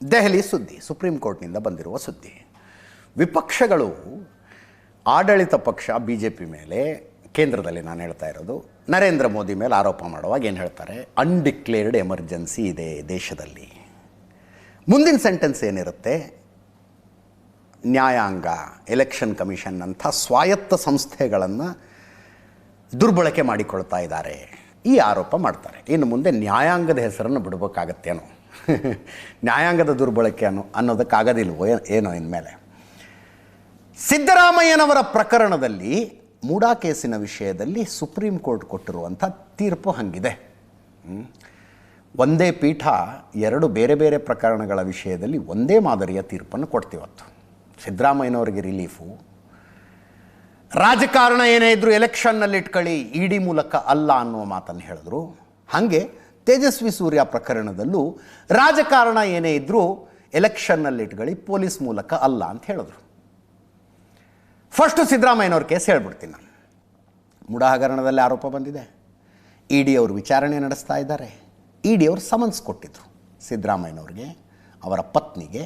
ದೆಹಲಿ ಸುದ್ದಿ, ಸುಪ್ರೀಂ ಕೋರ್ಟ್ನಿಂದ ಬಂದಿರುವ ಸುದ್ದಿ. ವಿಪಕ್ಷಗಳು ಆಡಳಿತ ಪಕ್ಷ BJP ಮೇಲೆ, ಕೇಂದ್ರದಲ್ಲಿ ನಾನು ಹೇಳ್ತಾ ಇರೋದು, ನರೇಂದ್ರ ಮೋದಿ ಮೇಲೆ ಆರೋಪ ಮಾಡುವಾಗ ಏನು ಹೇಳ್ತಾರೆ? ಅನ್ಡಿಕ್ಲೇರ್ಡ್ ಎಮರ್ಜೆನ್ಸಿ ಇದೆ ದೇಶದಲ್ಲಿ. ಮುಂದಿನ ಸೆಂಟೆನ್ಸ್ ಏನಿರುತ್ತೆ? ನ್ಯಾಯಾಂಗ, ಎಲೆಕ್ಷನ್ ಕಮಿಷನ್ ಅಂಥ ಸ್ವಾಯತ್ತ ಸಂಸ್ಥೆಗಳನ್ನು ದುರ್ಬಳಕೆ ಮಾಡಿಕೊಳ್ತಾ ಇದ್ದಾರೆ, ಈ ಆರೋಪ ಮಾಡ್ತಾರೆ. ಇನ್ನು ಮುಂದೆ ನ್ಯಾಯಾಂಗದ ಹೆಸರನ್ನು ಬಿಡಬೇಕಾಗತ್ತೇನೋ, ನ್ಯಾಯಾಂಗದ ದುರ್ಬಳಕೆ ಅನ್ನೋದಕ್ಕಾಗೋದಿಲ್ವೋ ಏನೋ ಇನ್ಮೇಲೆ. ಸಿದ್ದರಾಮಯ್ಯನವರ ಪ್ರಕರಣದಲ್ಲಿ, ಮೂಡಾ ಕೇಸಿನ ವಿಷಯದಲ್ಲಿ ಸುಪ್ರೀಂ ಕೋರ್ಟ್ ಕೊಟ್ಟಿರುವಂಥ ತೀರ್ಪು ಹಂಗಿದೆ. ಒಂದೇ ಪೀಠ ಎರಡು ಬೇರೆ ಬೇರೆ ಪ್ರಕರಣಗಳ ವಿಷಯದಲ್ಲಿ ಒಂದೇ ಮಾದರಿಯ ತೀರ್ಪನ್ನು ಕೊಡ್ತಿವತ್ತು. ಸಿದ್ದರಾಮಯ್ಯನವರಿಗೆ ರಿಲೀಫು, ರಾಜಕಾರಣ ಏನೇ ಇದ್ದರೂ ಎಲೆಕ್ಷನ್ನಲ್ಲಿ ಇಟ್ಕೊಳ್ಳಿ, ED ಮೂಲಕ ಅಲ್ಲ ಅನ್ನುವ ಮಾತನ್ನು ಹೇಳಿದ್ರು. ಹಾಗೆ ತೇಜಸ್ವಿ ಸೂರ್ಯ ಪ್ರಕರಣದಲ್ಲೂ ರಾಜಕಾರಣ ಏನೇ ಇದ್ದರೂ ಎಲೆಕ್ಷನ್ನಲ್ಲಿ ಇಟ್ಕೊಳ್ಳಿ, ಪೊಲೀಸ್ ಮೂಲಕ ಅಲ್ಲ ಅಂತ ಹೇಳಿದ್ರು. ಫಸ್ಟು ಸಿದ್ದರಾಮಯ್ಯನವ್ರ ಕೇಸ್ ಹೇಳ್ಬಿಡ್ತೀನಿ ನಾನು. ಮೂಡಾ ಹಗರಣದಲ್ಲಿ ಆರೋಪ ಬಂದಿದೆ, ED ಅವರು ವಿಚಾರಣೆ ನಡೆಸ್ತಾ ಇದ್ದಾರೆ. ED ಅವರು ಸಮನ್ಸ್ ಕೊಟ್ಟಿದ್ರು ಸಿದ್ದರಾಮಯ್ಯನವ್ರಿಗೆ, ಅವರ ಪತ್ನಿಗೆ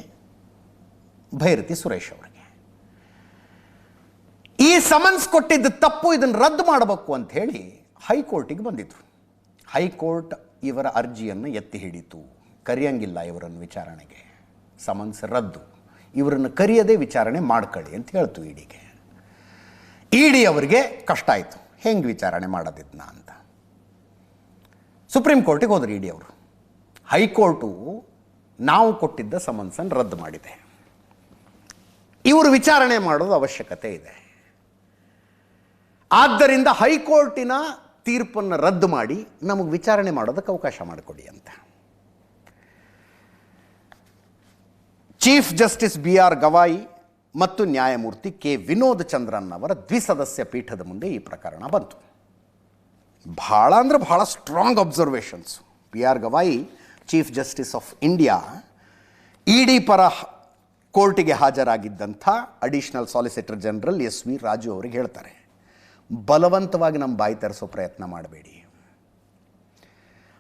ಭೈರತಿ ಸುರೇಶ್ ಅವರಿಗೆ. ಈ ಸಮನ್ಸ್ ಕೊಟ್ಟಿದ್ದ ತಪ್ಪು, ಇದನ್ನು ರದ್ದು ಮಾಡಬೇಕು ಅಂತ ಹೇಳಿ ಹೈಕೋರ್ಟಿಗೆ ಬಂದಿದ್ರು. ಹೈಕೋರ್ಟ್ ಇವರ ಅರ್ಜಿಯನ್ನು ಎತ್ತಿ ಹಿಡಿತು. ಕರೆಯಂಗಿಲ್ಲ ಇವರನ್ನು ವಿಚಾರಣೆಗೆ, ಸಮನ್ಸ್ ರದ್ದು, ಇವರನ್ನು ಕರೆಯದೇ ವಿಚಾರಣೆ ಮಾಡ್ಕೊಳ್ಳಿ ಅಂತ ಹೇಳ್ತು EDಗೆ. ED ಅವರಿಗೆ ಕಷ್ಟ ಆಯಿತು, ಹೆಂಗೆ ವಿಚಾರಣೆ ಮಾಡೋದಿದ್ನ ಅಂತ ಸುಪ್ರೀಂ ಕೋರ್ಟಿಗೆ ಹೋದ್ರು ED ಅವರು. ಹೈಕೋರ್ಟು ನಾವು ಕೊಟ್ಟಿದ್ದ ಸಮನ್ಸನ್ನು ರದ್ದು ಮಾಡಿದೆ, ಇವರು ವಿಚಾರಣೆ ಮಾಡೋದು ಅವಶ್ಯಕತೆ ಇದೆ, ಆದ್ದರಿಂದ ಹೈಕೋರ್ಟಿನ ತೀರ್ಪನ್ನು ರದ್ದು ಮಾಡಿ ನಮಗೆ ವಿಚಾರಣೆ ಮಾಡೋದಕ್ಕೆ ಅವಕಾಶ ಮಾಡಿಕೊಡಿ ಅಂತ. ಚೀಫ್ ಜಸ್ಟಿಸ್ BR ಗವಾಯಿ ಮತ್ತು ನ್ಯಾಯಮೂರ್ತಿ K ವಿನೋದ್ ಚಂದ್ರನ್ ಅವರ ದ್ವಿಸದಸ್ಯ ಪೀಠದ ಮುಂದೆ ಈ ಪ್ರಕರಣ ಬಂತು. ಭಾಳ ಅಂದರೆ ಭಾಳ strong observations. BR Gavai, chief justice of India, ED ಪರ ಕೋರ್ಟಿಗೆ ಹಾಜರಾಗಿದ್ದಂಥ additional solicitor general SV Raju ಅವರಿಗೆ ಹೇಳ್ತಾರೆ, ಬಲವಂತವಾಗಿ ನಮ್ಮ ಬಾಯಿ ತರಿಸೋ ಪ್ರಯತ್ನ ಮಾಡಬೇಡಿ.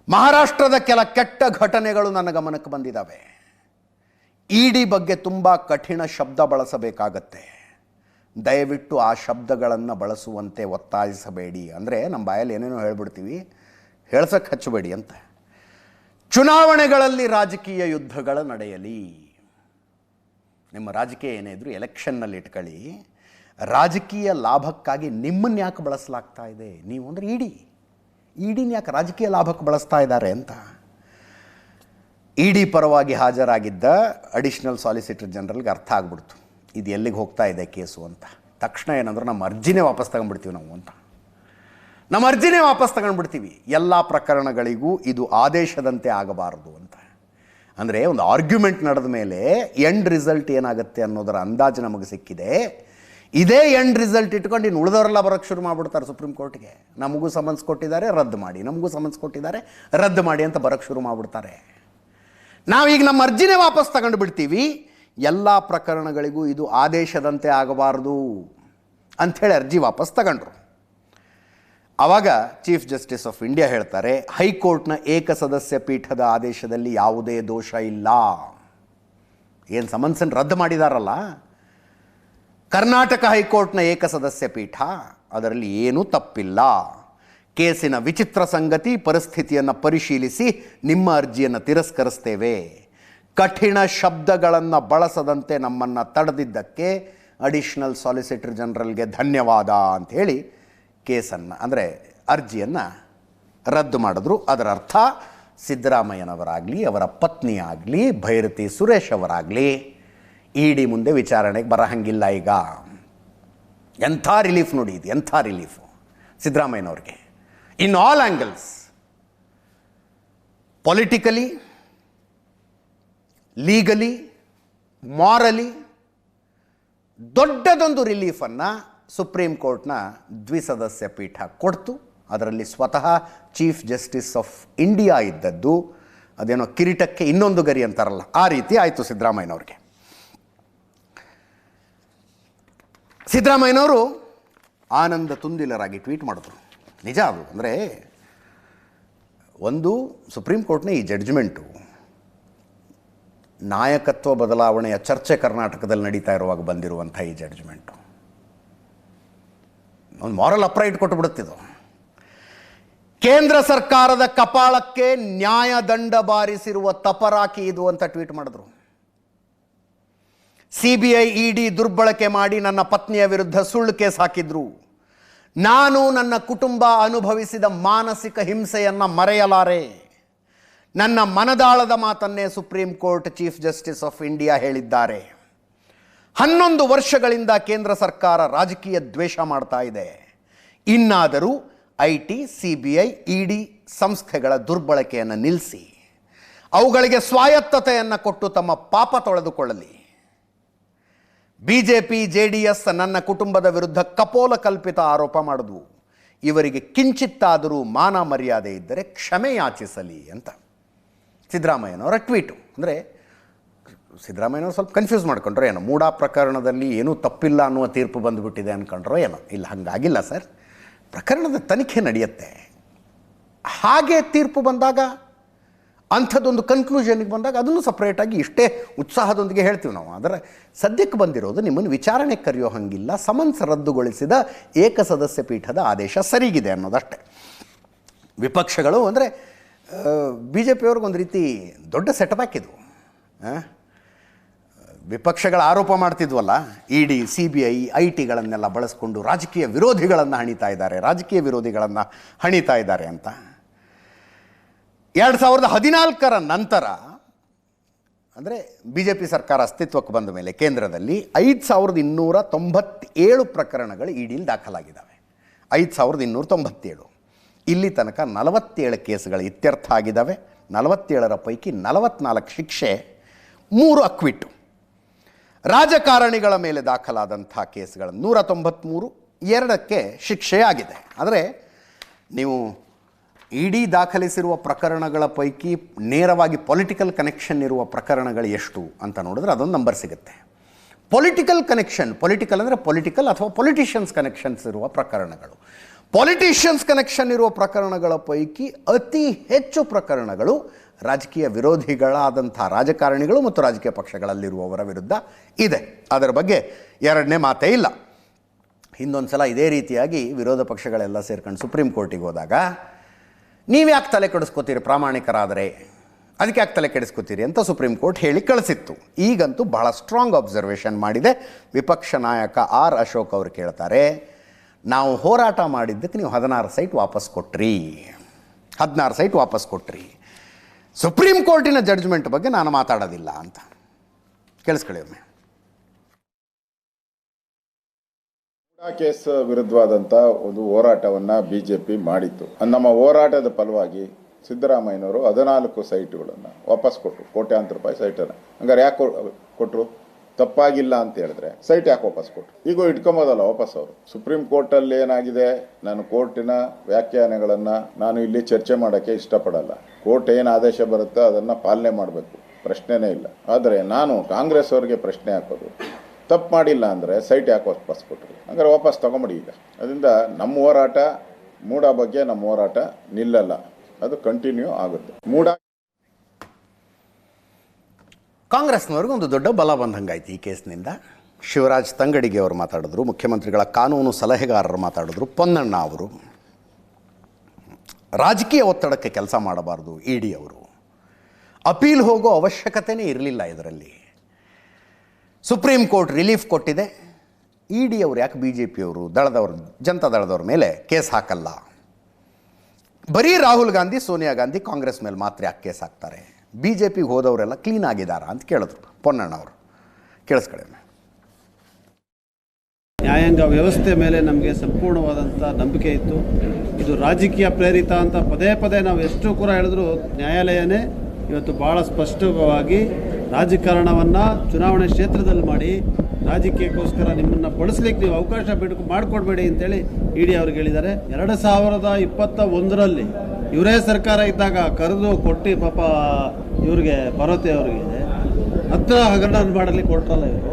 ಮಹಾರಾಷ್ಟ್ರದ ಕೆಲ ಕೆಟ್ಟ ಘಟನೆಗಳು ನನ್ನ ಗಮನಕ್ಕೆ ಬಂದಿದ್ದಾವೆ. ED ಬಗ್ಗೆ ತುಂಬ ಕಠಿಣ ಶಬ್ದ ಬಳಸಬೇಕಾಗತ್ತೆ, ದಯವಿಟ್ಟು ಆ ಶಬ್ದಗಳನ್ನು ಬಳಸುವಂತೆ ಒತ್ತಾಯಿಸಬೇಡಿ. ಅಂದರೆ ನಮ್ಮ ಬಾಯಲ್ಲಿ ಏನೇನೋ ಹೇಳ್ಬಿಡ್ತೀವಿ, ಹೇಳ್ಸಕ್ಕೆ ಹಚ್ಚಬೇಡಿ ಅಂತ. ಚುನಾವಣೆಗಳಲ್ಲಿ ರಾಜಕೀಯ ಯುದ್ಧಗಳು ನಡೆಯಲಿ, ನಿಮ್ಮ ರಾಜಕೀಯ ಏನೇ ಇದ್ರೂ ಎಲೆಕ್ಷನ್ನಲ್ಲಿ ಇಟ್ಕೊಳ್ಳಿ, ರಾಜಕೀಯ ಲಾಭಕ್ಕಾಗಿ ನಿಮ್ಮನ್ನು ಯಾಕೆ ಬಳಸಲಾಗ್ತಾ ಇದೆ? ನೀವು ಅಂದರೆ EDನ ಯಾಕೆ ರಾಜಕೀಯ ಲಾಭಕ್ಕೆ ಬಳಸ್ತಾ ಇದ್ದಾರೆ ಅಂತ. ED ಪರವಾಗಿ ಹಾಜರಾಗಿದ್ದ ಅಡಿಷನಲ್ ಸಾಲಿಸಿಟರ್ ಜನರಲ್ಗೆ ಅರ್ಥ ಆಗ್ಬಿಡ್ತು, ಇದು ಎಲ್ಲಿಗೆ ಹೋಗ್ತಾ ಇದೆ ಕೇಸು ಅಂತ. ತಕ್ಷಣ ಏನಂದ್ರೆ ನಮ್ಮ ಅರ್ಜಿನೇ ವಾಪಸ್ ತಗೊಂಡ್ಬಿಡ್ತೀವಿ ನಾವು ಅಂತ. ನಮ್ಮ ಅರ್ಜಿನೇ ವಾಪಸ್ ತಗೊಂಡ್ಬಿಡ್ತೀವಿ, ಎಲ್ಲ ಪ್ರಕರಣಗಳಿಗೂ ಇದು ಆದೇಶದಂತೆ ಆಗಬಾರದು ಅಂತ. ಅಂದರೆ ಒಂದು ಆರ್ಗ್ಯುಮೆಂಟ್ ನಡೆದ ಮೇಲೆ ಎಂಡ್ ರಿಸಲ್ಟ್ ಏನಾಗುತ್ತೆ ಅನ್ನೋದರ ಅಂದಾಜು ನಮಗೆ ಸಿಕ್ಕಿದೆ. ಇದೇ ಎಂಡ್ ರಿಸಲ್ಟ್ ಇಟ್ಕೊಂಡು ಇನ್ನು ಉಳಿದವರೆಲ್ಲ ಬರೋಕ್ಕೆ ಶುರು ಮಾಡಿಬಿಡ್ತಾರೆ ಸುಪ್ರೀಂ ಕೋರ್ಟ್ಗೆ. ನಮಗೂ ಸಮನ್ಸ್ ಕೊಟ್ಟಿದ್ದಾರೆ ರದ್ದು ಮಾಡಿ, ನಮಗೂ ಸಮನ್ಸ್ ಕೊಟ್ಟಿದ್ದಾರೆ ರದ್ದು ಮಾಡಿ ಅಂತ ಬರೋಕ್ಕೆ ಶುರು ಮಾಡಿಬಿಡ್ತಾರೆ. ನಾವೀಗ ನಮ್ಮ ಅರ್ಜಿನೇ ವಾಪಸ್ ತಗೊಂಡು ಬಿಡ್ತೀವಿ, ಎಲ್ಲ ಪ್ರಕರಣಗಳಿಗೂ ಇದು ಆದೇಶದಂತೆ ಆಗಬಾರ್ದು ಅಂಥೇಳಿ ಅರ್ಜಿ ವಾಪಸ್ ತಗೊಂಡ್ರು. ಆವಾಗ ಚೀಫ್ ಜಸ್ಟಿಸ್ ಆಫ್ ಇಂಡಿಯಾ ಹೇಳ್ತಾರೆ, ಹೈಕೋರ್ಟ್ನ ಏಕಸದಸ್ಯ ಪೀಠದ ಆದೇಶದಲ್ಲಿ ಯಾವುದೇ ದೋಷ ಇಲ್ಲ. ಏನು ಸಮನ್ಸನ್ನು ರದ್ದು ಮಾಡಿದಾರಲ್ಲ, ಕರ್ನಾಟಕ ಹೈಕೋರ್ಟ್ನ ಏಕಸದಸ್ಯ ಪೀಠ, ಅದರಲ್ಲಿ ಏನೂ ತಪ್ಪಿಲ್ಲ. ಕೇಸಿನ ವಿಚಿತ್ರ ಸಂಗತಿ, ಪರಿಸ್ಥಿತಿಯನ್ನು ಪರಿಶೀಲಿಸಿ ನಿಮ್ಮ ಅರ್ಜಿಯನ್ನು ತಿರಸ್ಕರಿಸ್ತೇವೆ. ಕಠಿಣ ಶಬ್ದಗಳನ್ನು ಬಳಸದಂತೆ ನಮ್ಮನ್ನು ತಡೆದಿದ್ದಕ್ಕೆ ಅಡಿಷನಲ್ ಸಾಲಿಸಿಟರ್ ಜನರಲ್ಗೆ ಧನ್ಯವಾದ ಅಂಥೇಳಿ ಕೇಸನ್ನು, ಅಂದರೆ ಅರ್ಜಿಯನ್ನು ರದ್ದು ಮಾಡಿದ್ರು. ಅದರ ಅರ್ಥ ಸಿದ್ದರಾಮಯ್ಯನವರಾಗಲಿ, ಅವರ ಪತ್ನಿ ಆಗಲಿ, ಭೈರತಿ ಸುರೇಶ್ ಅವರಾಗಲಿ ED ಮುಂದೆ ವಿಚಾರಣೆಗೆ ಬರಹಂಗಿಲ್ಲ. ಈಗ ಎಂಥ ರಿಲೀಫ್ ನೋಡಿ, ಇದು ಎಂಥ ರಿಲೀಫು ಸಿದ್ದರಾಮಯ್ಯನವ್ರಿಗೆ. In all angles, politically, legally, morally ದೊಡ್ಡದೊಂದು ರಿಲೀಫನ್ನು ಸುಪ್ರೀಂ ಕೋರ್ಟ್ನ ದ್ವಿಸದಸ್ಯ ಪೀಠ ಕೊಡ್ತು. ಅದರಲ್ಲಿ ಸ್ವತಃ ಚೀಫ್ ಜಸ್ಟಿಸ್ ಆಫ್ ಇಂಡಿಯಾ ಇದ್ದದ್ದು, ಅದೇನೋ ಕಿರೀಟಕ್ಕೆ ಇನ್ನೊಂದು ಗರಿ ಅಂತಾರಲ್ಲ, ಆ ರೀತಿ ಆಯಿತು ಸಿದ್ದರಾಮಯ್ಯನವ್ರಿಗೆ. ಸಿದ್ದರಾಮಯ್ಯನವರು ಆನಂದ ತುಂದಿಲರಾಗಿ ಟ್ವೀಟ್ ಮಾಡಿದ್ರು. ನಿಜ ಅದು. ಅಂದರೆ ಒಂದು ಸುಪ್ರೀಂ ಕೋರ್ಟ್ನ ಈ ಜಡ್ಜ್ಮೆಂಟು ನಾಯಕತ್ವ ಬದಲಾವಣೆಯ ಚರ್ಚೆ ಕರ್ನಾಟಕದಲ್ಲಿ ನಡೀತಾ ಇರುವಾಗ ಬಂದಿರುವಂಥ ಈ ಜಡ್ಜ್ಮೆಂಟು ಒಂದು ಮಾರಲ್ ಅಪ್ರೈಟ್ ಕೊಟ್ಟು ಬಿಡುತ್ತಿದ್ದು. ಕೇಂದ್ರ ಸರ್ಕಾರದ ಕಪಾಳಕ್ಕೆ ನ್ಯಾಯದಂಡ ಬಾರಿಸಿರುವ ತಪರಾಕಿ ಇದು ಅಂತ ಟ್ವೀಟ್ ಮಾಡಿದ್ರು. CBI ED ದುರ್ಬಳಕೆ ಮಾಡಿ ನನ್ನ ಪತ್ನಿಯ ವಿರುದ್ಧ ಸುಳ್ಳು ಕೇಸ್ ಹಾಕಿದ್ರು. ನಾನು ನನ್ನ ಕುಟುಂಬ ಅನುಭವಿಸಿದ ಮಾನಸಿಕ ಹಿಂಸೆಯನ್ನು ಮರೆಯಲಾರೆ. ನನ್ನ ಮನದಾಳದ ಮಾತನ್ನೇ supreme court chief justice of India ಹೇಳಿದ್ದಾರೆ. 11 ವರ್ಷಗಳಿಂದ ಕೇಂದ್ರ ಸರ್ಕಾರ ರಾಜಕೀಯ ದ್ವೇಷ ಮಾಡ್ತಾ ಇದೆ. ಇನ್ನಾದರೂ IT, CBI, ED ಸಂಸ್ಥೆಗಳ ದುರ್ಬಳಕೆಯನ್ನು ನಿಲ್ಲಿಸಿ ಅವುಗಳಿಗೆ ಸ್ವಾಯತ್ತತೆಯನ್ನು ಕೊಟ್ಟು ತಮ್ಮ ಪಾಪ ತೊಳೆದುಕೊಳ್ಳಲಿ. BJP, JDS ನನ್ನ ಕುಟುಂಬದ ವಿರುದ್ಧ ಕಪೋಲ ಕಲ್ಪಿತ ಆರೋಪ ಮಾಡಿದ್ವು. ಇವರಿಗೆ ಕಿಂಚಿತ್ತಾದರೂ ಮಾನ ಮರ್ಯಾದೆ ಇದ್ದರೆ ಕ್ಷಮೆ ಯಾಚಿಸಲಿ ಅಂತ ಸಿದ್ದರಾಮಯ್ಯನವರ ಟ್ವೀಟು. ಅಂದರೆ ಸಿದ್ದರಾಮಯ್ಯನವರು ಸ್ವಲ್ಪ ಕನ್ಫ್ಯೂಸ್ ಮಾಡ್ಕೊಂಡ್ರೋ ಏನೋ, ಮೂಡಾ ಪ್ರಕರಣದಲ್ಲಿ ಏನೂ ತಪ್ಪಿಲ್ಲ ಅನ್ನುವ ತೀರ್ಪು ಬಂದುಬಿಟ್ಟಿದೆ ಅಂದ್ಕೊಂಡ್ರೋ ಏನೋ. ಇಲ್ಲ, ಹಾಗಾಗಿಲ್ಲ ಸರ್. ಪ್ರಕರಣದ ತನಿಖೆ ನಡೆಯುತ್ತೆ. ಹಾಗೆ ತೀರ್ಪು ಬಂದಾಗ, ಅಂಥದ್ದೊಂದು ಕನ್ಕ್ಲೂಷನ್ಗೆ ಬಂದಾಗ ಅದನ್ನು ಸಪ್ರೇಟಾಗಿ ಇಷ್ಟೇ ಉತ್ಸಾಹದೊಂದಿಗೆ ಹೇಳ್ತೀವಿ ನಾವು. ಆದರೆ ಸದ್ಯಕ್ಕೆ ಬಂದಿರೋದು ನಿಮ್ಮನ್ನು ವಿಚಾರಣೆ ಕರೆಯೋ ಹಂಗಿಲ್ಲ, ಸಮನ್ಸ್ ರದ್ದುಗೊಳಿಸಿದ ಏಕಸದಸ್ಯ ಪೀಠದ ಆದೇಶ ಸರಿಗಿದೆ ಅನ್ನೋದಷ್ಟೇ. ವಿಪಕ್ಷಗಳು ಅಂದರೆ BJP ಅವ್ರಿಗೊಂದು ರೀತಿ ದೊಡ್ಡ ಸೆಟ್ಬ್ಯಾಕ್ ಇದು. ವಿಪಕ್ಷಗಳ ಆರೋಪ ಮಾಡ್ತಿದ್ವಲ್ಲ, ED, CBI, IT ಬಳಸ್ಕೊಂಡು ರಾಜಕೀಯ ವಿರೋಧಿಗಳನ್ನು ಹಣಿತಾ ಇದ್ದಾರೆ ಅಂತ. 2014 ನಂತರ ಅಂದರೆ BJP ಸರ್ಕಾರ ಅಸ್ತಿತ್ವಕ್ಕೆ ಬಂದ ಮೇಲೆ ಕೇಂದ್ರದಲ್ಲಿ 5297 ಪ್ರಕರಣಗಳು EDಯಲ್ಲಿ ದಾಖಲಾಗಿದ್ದಾವೆ. 5297. ಇಲ್ಲಿ ತನಕ 47 ಕೇಸುಗಳು ಇತ್ಯರ್ಥ ಆಗಿದ್ದಾವೆ. 47ರ ಪೈಕಿ 44 ಶಿಕ್ಷೆ, 3 ಅಕ್ವಿಟ್ಟು. ರಾಜಕಾರಣಿಗಳ ಮೇಲೆ ದಾಖಲಾದಂಥ ಕೇಸುಗಳು 193, 2ಕ್ಕೆ ಶಿಕ್ಷೆಯಾಗಿದೆ. ಆದರೆ ನೀವು ED ದಾಖಲಿಸಿರುವ ಪ್ರಕರಣಗಳ ಪೈಕಿ ನೇರವಾಗಿ ಪೊಲಿಟಿಕಲ್ ಕನೆಕ್ಷನ್ ಇರುವ ಪ್ರಕರಣಗಳು ಎಷ್ಟು ಅಂತ ನೋಡಿದ್ರೆ ಅದೊಂದು ನಂಬರ್ ಸಿಗುತ್ತೆ. ಪೊಲಿಟಿಕಲ್ ಅಂದರೆ ಪೊಲಿಟಿಕಲ್ ಅಥವಾ ಪೊಲಿಟಿಷಿಯನ್ಸ್ ಕನೆಕ್ಷನ್ಸ್ ಇರುವ ಪ್ರಕರಣಗಳು. ಪೊಲಿಟಿಷಿಯನ್ಸ್ ಕನೆಕ್ಷನ್ ಇರುವ ಪ್ರಕರಣಗಳ ಪೈಕಿ ಅತಿ ಹೆಚ್ಚು ಪ್ರಕರಣಗಳು ರಾಜಕೀಯ ವಿರೋಧಿಗಳಾದಂಥ ರಾಜಕಾರಣಿಗಳು ಮತ್ತು ರಾಜಕೀಯ ಪಕ್ಷಗಳಲ್ಲಿರುವವರ ವಿರುದ್ಧ ಇದೆ. ಅದರ ಬಗ್ಗೆ ಎರಡನೇ ಮಾತೇ ಇಲ್ಲ. ಹಿಂದೊಂದು ಸಲ ಇದೇ ರೀತಿಯಾಗಿ ವಿರೋಧ ಪಕ್ಷಗಳೆಲ್ಲ ಸೇರ್ಕೊಂಡು ಸುಪ್ರೀಂ ಕೋರ್ಟಿಗೆ ಹೋದಾಗ, ನೀವು ಯಾಕೆ ತಲೆ ಕೆಡಿಸ್ಕೋತೀರಿ, ಪ್ರಾಮಾಣಿಕರಾದರೆ ಅದಕ್ಕೆ ಯಾಕೆ ತಲೆ ಕೆಡಿಸ್ಕೋತೀರಿ ಅಂತ ಸುಪ್ರೀಂ ಕೋರ್ಟ್ ಹೇಳಿ ಕಳಿಸಿತ್ತು. ಈಗಂತೂ ಬಹಳ ಸ್ಟ್ರಾಂಗ್ ಅಬ್ಸರ್ವೇಷನ್ ಮಾಡಿದೆ. ವಿಪಕ್ಷ ನಾಯಕ R. ಅಶೋಕ್ ಅವರು ಕೇಳ್ತಾರೆ, ನಾವು ಹೋರಾಟ ಮಾಡಿದ್ದಕ್ಕೆ ನೀವು 16 ಸೈಟ್ ವಾಪಸ್ ಕೊಟ್ರಿ. ಸುಪ್ರೀಂ ಕೋರ್ಟಿನ ಜಡ್ಜ್ಮೆಂಟ್ ಬಗ್ಗೆ ನಾನು ಮಾತಾಡೋದಿಲ್ಲ ಅಂತ. ಕೇಳಿಸ್ಕೊಳ್ಳಿ ಒಮ್ಮೆ. ಕೇಸ್ ವಿರುದ್ಧವಾದಂಥ ಒಂದು ಹೋರಾಟವನ್ನು BJP ಮಾಡಿತ್ತು. ನಮ್ಮ ಹೋರಾಟದ ಫಲವಾಗಿ ಸಿದ್ದರಾಮಯ್ಯನವರು 14 ಸೈಟ್ಗಳನ್ನು ವಾಪಸ್ ಕೊಟ್ಟರು. ಕೋಟ್ಯಾಂತರ ರೂಪಾಯಿ ಸೈಟನ್ನು. ಹಂಗಾರೆ ಯಾಕೆ ಕೊಟ್ಟರು? ತಪ್ಪಾಗಿಲ್ಲ ಅಂತ ಹೇಳಿದ್ರೆ ಸೈಟ್ ಯಾಕೆ ವಾಪಸ್ ಕೊಟ್ಟರು? ಈಗ ಇಟ್ಕೊಂಬೋದಲ್ಲ ವಾಪಸ್ ಅವರು. ಸುಪ್ರೀಂ ಕೋರ್ಟಲ್ಲಿ ಏನಾಗಿದೆ, ನಾನು ಕೋರ್ಟಿನ ವ್ಯಾಖ್ಯಾನಗಳನ್ನು ನಾನು ಇಲ್ಲಿ ಚರ್ಚೆ ಮಾಡೋಕ್ಕೆ ಇಷ್ಟಪಡಲ್ಲ. ಕೋರ್ಟ್ ಏನು ಆದೇಶ ಬರುತ್ತೋ ಅದನ್ನು ಪಾಲನೆ ಮಾಡಬೇಕು, ಪ್ರಶ್ನೆನೇ ಇಲ್ಲ. ಆದರೆ ನಾನು ಕಾಂಗ್ರೆಸ್ ಅವರಿಗೆ ಪ್ರಶ್ನೆ ಹಾಕೋದು, ತಪ್ಪು ಮಾಡಿಲ್ಲ ಅಂದರೆ ಸೈಟ್ ಯಾಕೆ ವಾಪಸ್ ಕೊಟ್ಟರು? ಹಂಗಾರೆ ವಾಪಸ್ ತಗೊಂಬಿಡಿ. ಈಗ ಅದರಿಂದ ನಮ್ಮ ಹೋರಾಟ, ಮೂಡಾ ಬಗ್ಗೆ ನಮ್ಮ ಹೋರಾಟ ನಿಲ್ಲಲ್ಲ, ಅದು ಕಂಟಿನ್ಯೂ ಆಗುತ್ತೆ. ಮೂಡಾ ಕಾಂಗ್ರೆಸ್ನವ್ರಿಗೆ ಒಂದು ದೊಡ್ಡ ಬಲ ಬಂದಂಗಾಯ್ತು ಈ ಕೇಸ್ನಿಂದ. ಶಿವರಾಜ್ ತಂಗಡಿಗೆ ಅವರು ಮಾತಾಡಿದ್ರು, ಮುಖ್ಯಮಂತ್ರಿಗಳ ಕಾನೂನು ಸಲಹೆಗಾರರು ಮಾತಾಡಿದ್ರು, ಪೊನ್ನಣ್ಣ ಅವರು. ರಾಜಕೀಯ ಒತ್ತಡಕ್ಕೆ ಕೆಲಸ ಮಾಡಬಾರ್ದು ED ಅವರು. ಅಪೀಲ್ ಹೋಗೋ ಅವಶ್ಯಕತೆಯೇ ಇರಲಿಲ್ಲ ಇದರಲ್ಲಿ. ಸುಪ್ರೀಂ ಕೋರ್ಟ್ ರಿಲೀಫ್ ಕೊಟ್ಟಿದೆ. ED ಅವರು ಯಾಕೆ BJP ಅವರು ಜನತಾ ದಳದವ್ರ ಮೇಲೆ ಕೇಸ್ ಹಾಕಲ್ಲ? ಬರೀ ರಾಹುಲ್ ಗಾಂಧಿ, ಸೋನಿಯಾ ಗಾಂಧಿ, ಕಾಂಗ್ರೆಸ್ ಮೇಲೆ ಮಾತ್ರ ಯಾಕೆ ಕೇಸ್ ಹಾಕ್ತಾರೆ? BJPಗೆ ಹೋದವರೆಲ್ಲ ಕ್ಲೀನ್ ಆಗಿದ್ದಾರಾ ಅಂತ ಕೇಳಿದ್ರು ಪೊನ್ನಣ್ಣ ಅವರು. ಕೇಳಿಸ್ಕೊಳ್ಳಿ. ನ್ಯಾಯಾಂಗ ವ್ಯವಸ್ಥೆ ಮೇಲೆ ನಮಗೆ ಸಂಪೂರ್ಣವಾದಂಥ ನಂಬಿಕೆ ಇತ್ತು. ಇದು ರಾಜಕೀಯ ಪ್ರೇರಿತ ಅಂತ ಪದೇ ನಾವು ಎಷ್ಟು ಕೂಡ ಹೇಳಿದ್ರು ನ್ಯಾಯಾಲಯನೇ ಇವತ್ತು ಭಾಳ ಸ್ಪಷ್ಟವಾಗಿ ರಾಜಕಾರಣವನ್ನು ಚುನಾವಣೆ ಕ್ಷೇತ್ರದಲ್ಲಿ ಮಾಡಿ ರಾಜಕೀಯಕ್ಕೋಸ್ಕರ ನಿಮ್ಮನ್ನು ಬಳಸಲಿಕ್ಕೆ ನೀವು ಅವಕಾಶ ಮಾಡಿಕೊಡ್ಬೇಡಿ ಅಂತೇಳಿ ED ಅವ್ರಿಗೆ ಹೇಳಿದ್ದಾರೆ. 2021ರಲ್ಲಿ ಇವರೇ ಸರ್ಕಾರ ಇದ್ದಾಗ ಕರೆದು ಕೊಟ್ಟು ಪಾಪ ಇವ್ರಿಗೆ ಪಾರ್ವತಿ ಅವರಿಗೆ ಹತ್ರ ಹಗರಣ ಮಾಡಲಿಕ್ಕೆ ಕೊಟ್ಟರಲ್ಲ ಇವರು.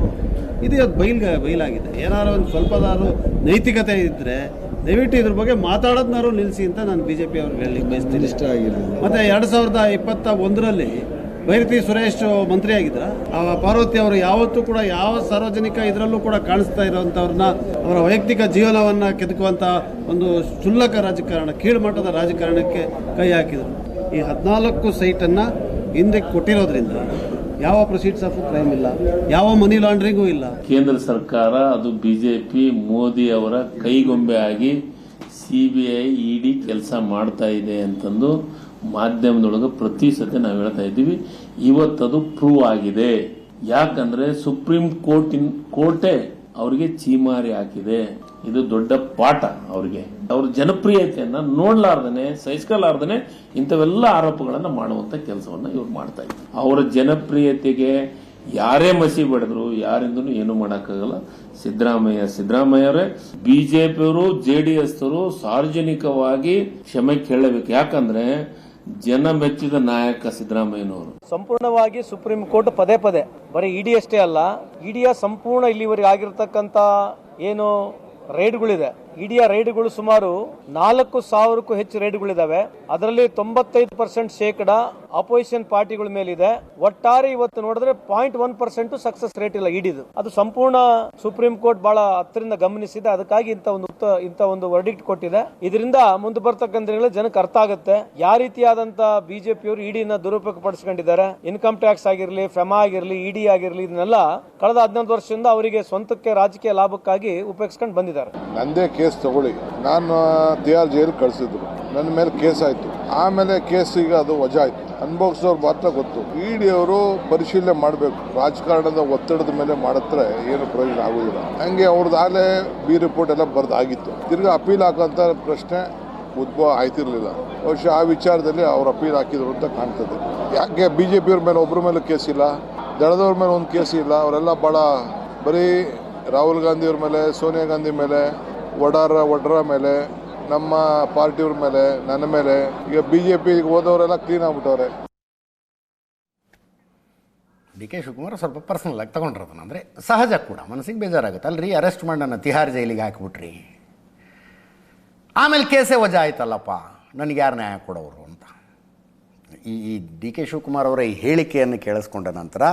ಇದು ಇವತ್ತು ಬಯಲಾಗಿದೆ. ಏನಾದ್ರು ಒಂದು ಸ್ವಲ್ಪದಾದ್ರು ನೈತಿಕತೆ ಇದ್ದರೆ ದಯವಿಟ್ಟು ಇದ್ರ ಬಗ್ಗೆ ಮಾತಾಡೋದನ್ನಾರು ನಿಲ್ಲಿಸಿ ಅಂತ ನಾನು BJP ಅವ್ರಿಗೆ ಹೇಳಲಿಕ್ಕೆ ಬಯಸ್ತೀನಿ. ಇಷ್ಟ ಆಗಿದೆ. ಮತ್ತು 2021ರಲ್ಲಿ ಬೈರತಿ ಸುರೇಶ್ ಮಂತ್ರಿ ಆಗಿದ್ರ, ಪಾರ್ವತಿ ಅವರು ಯಾವತ್ತೂ ಕೂಡ ಯಾವ ಸಾರ್ವಜನಿಕ ಇದರಲ್ಲೂ ಕೂಡ ಕಾಣಿಸ್ತಾ ಇರುವಂತವ್ರನ್ನ ಅವರ ವೈಯಕ್ತಿಕ ಜೀವನವನ್ನ ಕೆದಕುವಂತ ಒಂದು ಕ್ಷುಲ್ಲಕ ರಾಜಕಾರಣ, ಕೀಳ್ಮಟ್ಟದ ರಾಜಕಾರಣಕ್ಕೆ ಕೈ ಹಾಕಿದರು. ಈ 14 ಸೈಟನ್ನು ಹಿಂದೆ ಕೊಟ್ಟಿರೋದ್ರಿಂದ ಯಾವ ಪ್ರೊಸೀಡ್ಸ್ ಆಫ್ ಕ್ರೈಮ್ ಇಲ್ಲ, ಯಾವ ಮನಿ ಲಾಂಡ್ರಿಂಗೂ ಇಲ್ಲ. ಕೇಂದ್ರ ಸರ್ಕಾರ ಅದು ಬಿಜೆಪಿ ಮೋದಿ ಅವರ ಕೈಗೊಂಬೆ ಆಗಿ CBI ED ಕೆಲಸ ಮಾಡ್ತಾ ಇದೆ ಅಂತಂದು ಮಾಧ್ಯಮದೊಳಗೆ ಪ್ರತಿ ಸತಿ ನಾವು ಹೇಳ್ತಾ ಇದ್ದೀವಿ. ಇವತ್ತದು ಪ್ರೂವ್ ಆಗಿದೆ. ಯಾಕಂದ್ರೆ ಸುಪ್ರೀಂ ಕೋರ್ಟೇ ಅವರಿಗೆ ಚೀಮಾರಿ ಹಾಕಿದೆ. ಇದು ದೊಡ್ಡ ಪಾಠ ಅವರಿಗೆ. ಅವ್ರ ಜನಪ್ರಿಯತೆಯನ್ನ ನೋಡ್ಲಾರ್ದನೆ, ಸಹಿಸ್ಕೊಲಾರ್ದನೆ ಇಂಥವೆಲ್ಲ ಆರೋಪಗಳನ್ನ ಮಾಡುವಂತ ಕೆಲಸವನ್ನ ಇವ್ರು ಮಾಡ್ತಾ ಇದ್ದಾರೆ. ಅವರ ಜನಪ್ರಿಯತೆಗೆ ಯಾರೇ ಮಸಿ ಬಡಿದ್ರು ಯಾರಿಂದನೂ ಏನು ಮಾಡಕ್ಕಾಗಲ್ಲ. ಸಿದ್ದರಾಮಯ್ಯವರೇ, ಬಿಜೆಪಿಯವರು, JDS ಅವರು ಸಾರ್ವಜನಿಕವಾಗಿ ಕ್ಷಮೆ ಕೇಳಬೇಕು. ಯಾಕಂದ್ರೆ ಜನ ಮೆಚ್ಚಿದ ನಾಯಕ ಸಿದ್ದರಾಮಯ್ಯನವರು. ಸಂಪೂರ್ಣವಾಗಿ ಸುಪ್ರೀಂ ಕೋರ್ಟ್ ಪದೇ ಪದೇ ಬರೀ ED ಅಷ್ಟೇ ಅಲ್ಲ, EDಯ ಸಂಪೂರ್ಣ ಇಲ್ಲಿವರೆಗೆ ಆಗಿರತಕ್ಕಂತ ಏನು ರೈಡ್ಗಳಿದೆ, EDಯ ರೈಡ್ಗಳು ಸುಮಾರು 4,000ಕ್ಕೂ ಹೆಚ್ಚು ರೈಡ್ಗಳಿದಾವೆ. ಅದರಲ್ಲಿ 95% ಶೇಕಡ ಅಪೋಸಿಷನ್ ಪಾರ್ಟಿಗಳ ಮೇಲಿದೆ. ಒಟ್ಟಾರೆ ಇವತ್ತು ನೋಡಿದ್ರೆ 0.1% ಸಕ್ಸಸ್ ರೇಟ್ ಇಲ್ಲ EDದು. ಅದು ಸಂಪೂರ್ಣ ಸುಪ್ರೀಂ ಕೋರ್ಟ್ ಬಹಳ ಹತ್ತರಿಂದ ಗಮನಿಸಿದೆ. ಅದಕ್ಕಾಗಿ ಇಂಥ ಒಂದು ವರ್ಡಿಕ್ಟ್ ಕೊಟ್ಟಿದೆ. ಇದರಿಂದ ಮುಂದೆ ಬರ್ತಕ್ಕಂಥ ಜನಕ್ಕೆ ಅರ್ಥ ಆಗುತ್ತೆ ಯಾವ ರೀತಿಯಾದಂತ ಬಿಜೆಪಿಯವರು EDನ ದುರುಪಯೋಗ ಪಡಿಸ್ಕೊಂಡಿದ್ದಾರೆ. ಇನ್ಕಮ್ ಟ್ಯಾಕ್ಸ್ ಆಗಿರಲಿ, ಫೆಮಾ ಆಗಿರಲಿ, ED ಆಗಿರಲಿ, ಇದನ್ನೆಲ್ಲ ಕಳೆದ 15 ವರ್ಷದಿಂದ ಅವರಿಗೆ ಸ್ವಂತಕ್ಕೆ ರಾಜಕೀಯ ಲಾಭಕ್ಕಾಗಿ ಉಪಯೋಗಿಸ್ಕೊಂಡು ಬಂದಿದ್ದಾರೆ. ನಂದೇ ಕೇಸ್ ತಗೊಳ್ಳಿ, ನಾನು ತಿಹಾರ್ ಜೈಲ್ ಕಳಿಸಿದ್ರು, ನನ್ನ ಮೇಲೆ ಕೇಸ್ ಆಯ್ತು. ಆಮೇಲೆ ಕೇಸ್ ಈಗ ಅದು ವಜಾ ಆಯ್ತು. ಅನುಭವಿಸೋರು ಮಾತ್ರ ಗೊತ್ತು. ED ಅವರು ಪರಿಶೀಲನೆ ಮಾಡಬೇಕು. ರಾಜಕಾರಣದ ಒತ್ತಡದ ಮೇಲೆ ಮಾಡಿದ್ರೆ ಏನು ಪ್ರಯೋಜನ ಆಗುದಿಲ್ಲ. ಹಂಗೆ ಅವ್ರದ್ದಾಗಲೇ ರಿಪೋರ್ಟ್ ಎಲ್ಲ ಬರ್ದಾಗಿತ್ತು. ತಿರ್ಗಿ ಅಪೀಲ್ ಹಾಕೋಂಥ ಪ್ರಶ್ನೆ ಉದ್ಭವ ಆಯ್ತಿರ್ಲಿಲ್ಲ. ಬಹುಶಃ ಆ ವಿಚಾರದಲ್ಲಿ ಅವ್ರು ಅಪೀಲ್ ಹಾಕಿದ್ರು ಅಂತ ಕಾಣ್ತದೆ. ಯಾಕೆ ಬಿಜೆಪಿಯವ್ರ ಮೇಲೆ ಒಬ್ಬರ ಮೇಲೆ ಕೇಸ್ ಇಲ್ಲ, ದಳದವ್ರ ಮೇಲೆ ಒಂದು ಕೇಸ್ ಇಲ್ಲ. ಅವರೆಲ್ಲ ಭಾಳ ಬರೀ ರಾಹುಲ್ ಗಾಂಧಿಯವ್ರ ಮೇಲೆ, ಸೋನಿಯಾ ಗಾಂಧಿ ಮೇಲೆ, ವಡ್ರ ಮೇಲೆ, ನಮ್ಮ ಪಾರ್ಟಿಯವ್ರ ಮೇಲೆ, ನನ್ನ ಮೇಲೆ. ಈಗ ಬಿಜೆಪಿ ಹೋದವರೆಲ್ಲ ಕ್ಲೀನ್ ಆಗ್ಬಿಟ್ಟವ್ರೆ. DK ಶಿವಕುಮಾರ್ ಸ್ವಲ್ಪ ಪರ್ಸನಲ್ ಆಗಿ ತಗೊಂಡಿರೋದನ್ನ, ಅಂದರೆ ಸಹಜ ಕೂಡ, ಮನಸ್ಸಿಗೆ ಬೇಜಾರಾಗುತ್ತೆ. ಅಲ್ರಿ, ಅರೆಸ್ಟ್ ಮಾಡಿ ನನ್ನ ತಿಹಾರ್ ಜೈಲಿಗೆ ಹಾಕಿಬಿಟ್ರಿ, ಆಮೇಲೆ ಕೇಸೇ ವಜಾ ಆಯ್ತಲ್ಲಪ್ಪ, ನನಗೆ ಯಾರು ನ್ಯಾಯ ಕೊಡೋರು ಅಂತ. ಈ DK ಶಿವಕುಮಾರ್ ಅವರ ಈ ಹೇಳಿಕೆಯನ್ನು ಕೇಳಿಸ್ಕೊಂಡ ನಂತರ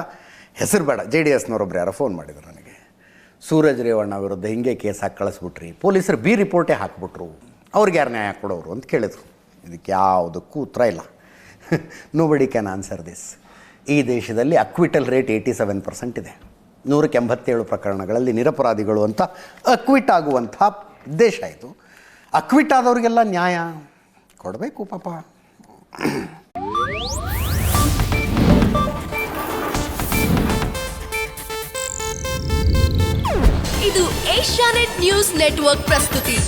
ಹೆಸರು ಬೇಡ, JDSನವರೊಬ್ಬರು ಯಾರೋ ಫೋನ್ ಮಾಡಿದ್ರು ನನಗೆ, ಸೂರಜ್ ರೇವಣ್ಣ ವಿರುದ್ಧ ಹಿಂಗೆ ಕೇಸ್ ಹಾಕಿ ಕಳಿಸ್ಬಿಟ್ರಿ, ಪೊಲೀಸರು ರಿಪೋರ್ಟೇ ಹಾಕ್ಬಿಟ್ರು, ಅವ್ರಿಗೆ ಯಾರು ನ್ಯಾಯ ಕೊಡೋರು ಅಂತ ಕೇಳಿದ್ರು. ಇದಕ್ಕೆ ಯಾವುದಕ್ಕೂ ಉತ್ತರ ಇಲ್ಲ. Nobody can answer this. ಈ ದೇಶದಲ್ಲಿ ಅಕ್ವಿಟಲ್ ರೇಟ್ 87% ಇದೆ. 187 ಪ್ರಕರಣಗಳಲ್ಲಿ ನಿರಪರಾಧಿಗಳು ಅಂತ ಅಕ್ವಿಟ್ ಆಗುವಂಥ ದೇಶ ಇದು. ಅಕ್ವಿಟ್ ಆದವ್ರಿಗೆಲ್ಲ ನ್ಯಾಯ ಕೊಡಬೇಕು ಪಾಪ. ಇದು ಏಷ್ಯಾನೆಟ್ ನ್ಯೂಸ್ ನೆಟ್ವರ್ಕ್ ಪ್ರಸ್ತುತಿ.